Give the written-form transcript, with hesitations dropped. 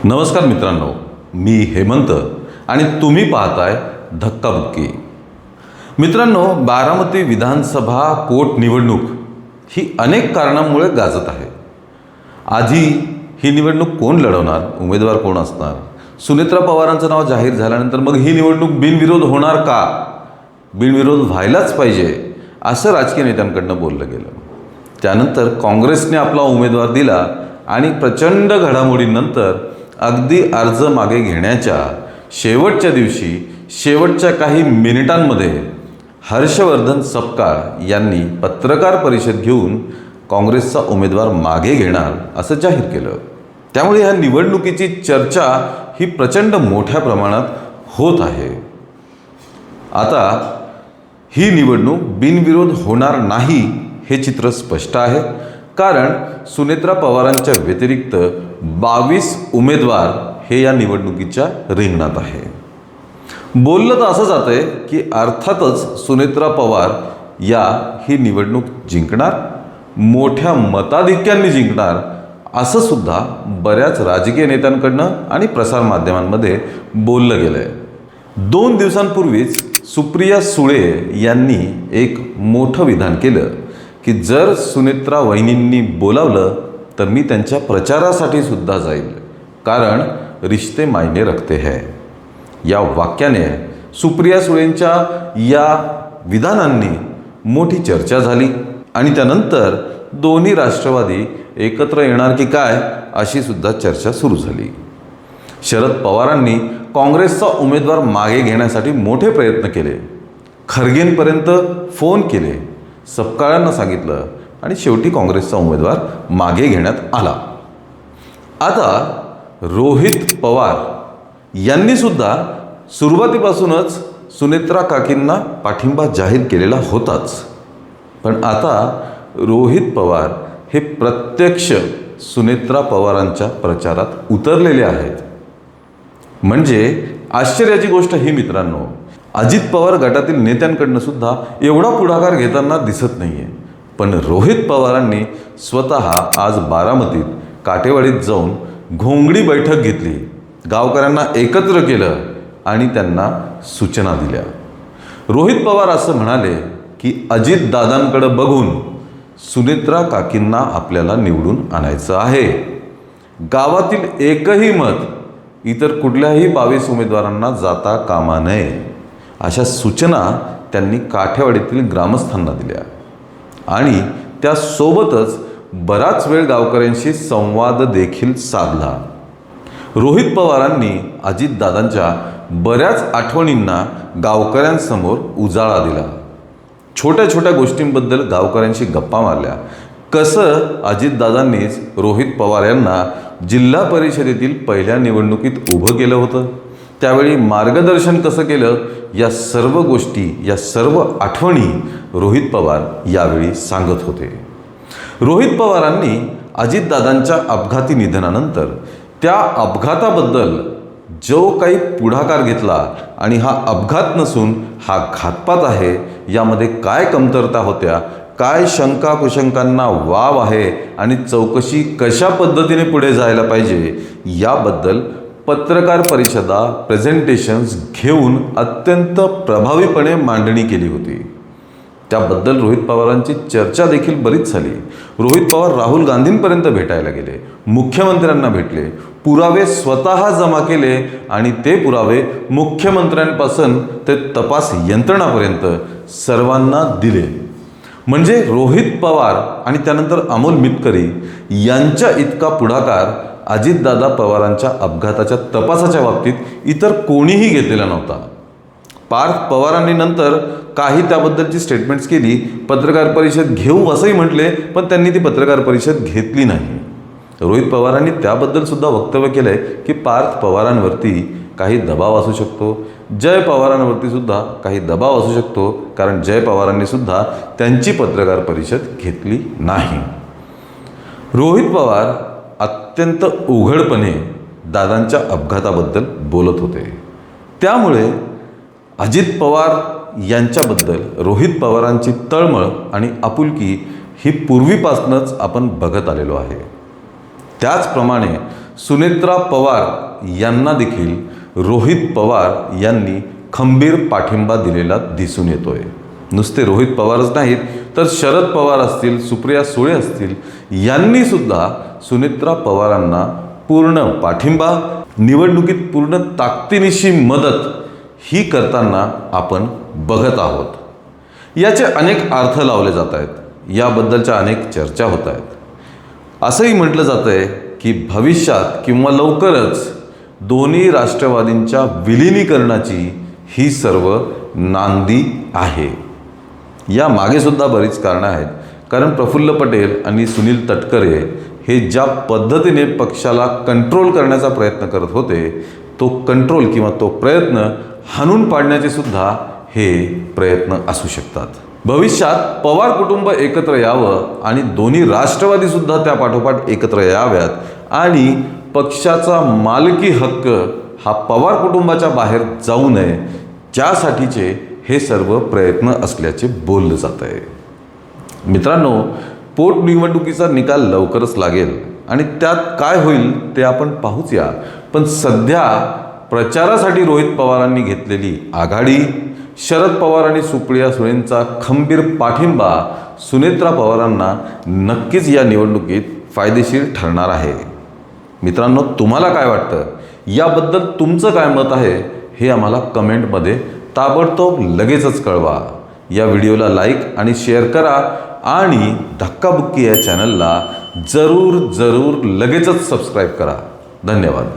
नमस्कार मित्रांनो, मी हेमंत आणि तुम्ही पाहताय धक्काबुक्की. मित्रांनो, बारामती विधानसभा पोटनिवडणूक ही अनेक कारणांमुळे गाजत आहे. आधी ही निवडणूक कोण लढवणार, उमेदवार कोण असणार, सुनेत्रा पवारांचं नाव जाहीर झाल्यानंतर मग ही निवडणूक बिनविरोध होणार का, बिनविरोध व्हायलाच पाहिजे असं राजकीय नेत्यांकडनं बोललं गेलं. त्यानंतर काँग्रेसने आपला उमेदवार दिला आणि प्रचंड घडामोडींनंतर अगदी अर्ज मागे घेण्याच्या शेवटच्या दिवशी शेवटच्या काही मिनिटांमध्ये हर्षवर्धन सपकाळ यांनी पत्रकार परिषद घेऊन काँग्रेसचा उमेदवार मागे घेणार असं जाहीर केलं. त्यामुळे ह्या निवडणुकीची चर्चा ही प्रचंड मोठ्या प्रमाणात होत आहे. आता ही निवडणूक बिनविरोध होणार नाही हे चित्र स्पष्ट आहे, कारण सुनेत्रा पवारांच्या व्यतिरिक्त 22 उमेदवार हे या निवडणुकीच्या रिंगणात आहे. बोललं तर असं जातंय की अर्थातच सुनेत्रा पवार या ही निवडणूक जिंकणार, मोठ्या मताधिक्यांनी जिंकणार असं सुद्धा बऱ्याच राजकीय नेत्यांकडनं आणि प्रसारमाध्यमांमध्ये बोललं गेलं आहे. 2 दिवसांपूर्वीच सुप्रिया सुळे यांनी एक मोठं विधान केलं की जर सुनेत्रा वहिनींनी बोलावलं तर मी त्यांच्या प्रचारासाठी सुद्धा जाईल, कारण रिश्ते मायने रखते हैं. या वाक्याने सुप्रिया सुळेंच्या या विधानांनी मोठी चर्चा झाली आणि त्यानंतर दोन्ही राष्ट्रवादी एकत्र येणार की काय अशी सुद्धा चर्चा सुरू झाली. शरद पवारांनी काँग्रेसचा उमेदवार मागे घेण्यासाठी मोठे प्रयत्न केले, खरगेंपर्यंत फोन केले, सपकाळांना सांगितलं आणि शेवटी काँग्रेसचा उमेदवार मागे घेण्यात आला. आता रोहित पवार यांनी सुद्धा सुरुवातीपासूनच सुनेत्रा काकींना पाठिंबा जाहीर केलेला होताच, पण आता रोहित पवार हे प्रत्यक्ष सुनेत्रा पवारांच्या प्रचारात उतरलेले आहेत. म्हणजे आश्चर्याची गोष्ट ही मित्रांनो, अजित पवार गटातील नेत्यांकडनं सुद्धा एवढा पुढाकार घेताना दिसत नाहीये, पण रोहित पवारांनी स्वतः आज बारामतीत काटेवाडीत जाऊन घोंगडी बैठक घेतली, गावकऱ्यांना एकत्र केलं आणि त्यांना सूचना दिल्या. रोहित पवार असं म्हणाले की अजित दादांकडे बघून सुनेत्रा काकींना आपल्याला निवडून आणायचं आहे. गावातील एकही मत इतर कुठल्याही 22 उमेदवारांना जाता कामा नये अशा सूचना त्यांनी काठेवाडीतील ग्रामस्थांना दिल्या आणि त्यासोबतच बराच वेळ गावकऱ्यांशी संवाद देखील साधला. रोहित पवारांनी अजितदादांच्या बऱ्याच आठवणींना गावकऱ्यांसमोर उजाळा दिला. छोट्या छोट्या गोष्टींबद्दल गावकऱ्यांशी गप्पा मारल्या. कसं अजितदादांनीच रोहित पवार यांना जिल्हा परिषदेतील पहिल्या निवडणुकीत उभं केलं होतं, त्यावेळी मार्गदर्शन कसं केलं, या सर्व गोष्टी, या सर्व आठवणी रोहित पवार यावेळी सांगत होते. रोहित पवारांनी अजितदादांच्या अपघाती निधनानंतर त्या अपघाताबद्दल जो काही पुढाकार घेतला आणि हा अपघात नसून हा घातपात आहे, यामध्ये काय कमतरता होत्या, काय शंका कुशंकांना वाव आहे आणि चौकशी कशा पद्धतीने पुढे जायला पाहिजे याबद्दल पत्रकार परिषदा, प्रेझेंटेशन्स घेऊन अत्यंत प्रभावीपणे मांडणी केली होती. त्याबद्दल रोहित पवारांची चर्चा देखील बरीच झाली. रोहित पवार राहुल गांधींपर्यंत भेटायला गेले, मुख्यमंत्र्यांना भेटले, पुरावे स्वतः जमा केले आणि ते पुरावे मुख्यमंत्र्यांपासून ते तपास यंत्रणापर्यंत सर्वांना दिले. म्हणजे रोहित पवार आणि त्यानंतर अमोल मिटकरी यांच्या इतका पुढाकार अजितदादा पवारांच्या अपघाताच्या तपासाच्या बाबतीत इतर कोणीही घेतलेला नव्हता. पार्थ पवारांनी नंतर काही त्याबद्दलची स्टेटमेंट्स केली, पत्रकार परिषद घेऊ असंही म्हटले, पण त्यांनी ती पत्रकार परिषद घेतली नाही. रोहित पवारांनी त्याबद्दल सुद्धा वक्तव्य केलंय की पार्थ पवारांवरती काही दबाव असू शकतो, जय पवारांवरती सुद्धा काही दबाव असू शकतो, कारण जय पवारांनी सुद्धा त्यांची पत्रकार परिषद घेतली नाही. रोहित पवार अत्यंत उघडपणे दादांच्या अपघाताबद्दल बोलत होते. त्यामुळे अजित पवार यांच्याबद्दल रोहित पवारांची तळमळ आणि आपुलकी ही पूर्वीपासूनच आपण बघत आलेलो आहे. त्याचप्रमाणे सुनेत्रा पवार यांना देखील रोहित पवार यांनी खंबीर पाठिंबा दिलेला दिसून येतोय. नुसते रोहित पवारच नाहीत तर शरद पवार असतील, सुप्रिया सुळे असतील, यांनी सुद्धा सुनेत्रा पवारांना पूर्ण पाठिंबा, निवडणुकीत पूर्ण ताकदीनिशी मदत ही करताना आपण बघत आहोत. याचे अनेक अर्थ लावले जात आहेत, याबद्दलच्या अनेक चर्चा होत आहेत. असंही म्हटलं जातं आहे की भविष्यात किंवा लवकरच दोन्ही राष्ट्रवादींच्या विलिनीकरणाची ही सर्व नांदी आहे. या मागे सुद्धा बरीच कारणं आहेत. कारण प्रफुल्ल पटेल आणि सुनील तटकरे हे ज्या पद्धतीने पक्षाला कंट्रोल करण्याचा प्रयत्न करत होते, तो कंट्रोल किंवा तो प्रयत्न हाणून पाडण्याचे सुद्धा हे प्रयत्न असू शकतात. भविष्यात पवार कुटुंब एकत्र यावं आणि दोन्ही राष्ट्रवादी सुद्धा त्या पाठोपाठ एकत्र याव्यात आणि पक्षाचा मालकी हक्क हा पवार कुटुंबाच्या बाहेर जाऊ नये, त्यासाठीचे हे सर्व प्रयत्न असल्याचे बोललं जात आहे. मित्रांनो, पोटनिवडणुकीचा निकाल लवकरच लागेल आणि त्यात काय होईल ते आपण पाहूच या. पण सध्या प्रचारासाठी रोहित पवारांनी घेतलेली आघाडी, शरद पवार आणि सुप्रिया सुळेंचा खंबीर पाठिंबा सुनेत्रा पवारांना नक्कीच या निवडणुकीत फायदेशीर ठरणार आहे. मित्रांनो, तुम्हाला काय वाटतं? याबद्दल तुमचं काय मत आहे हे आम्हाला कमेंटमध्ये ताबडतोब लगेचच कळवा. या व्हिडिओला लाईक आणि शेअर करा आणि धक्काबुक्की या चॅनलला जरूर लगेचच सबस्क्राईब करा. धन्यवाद.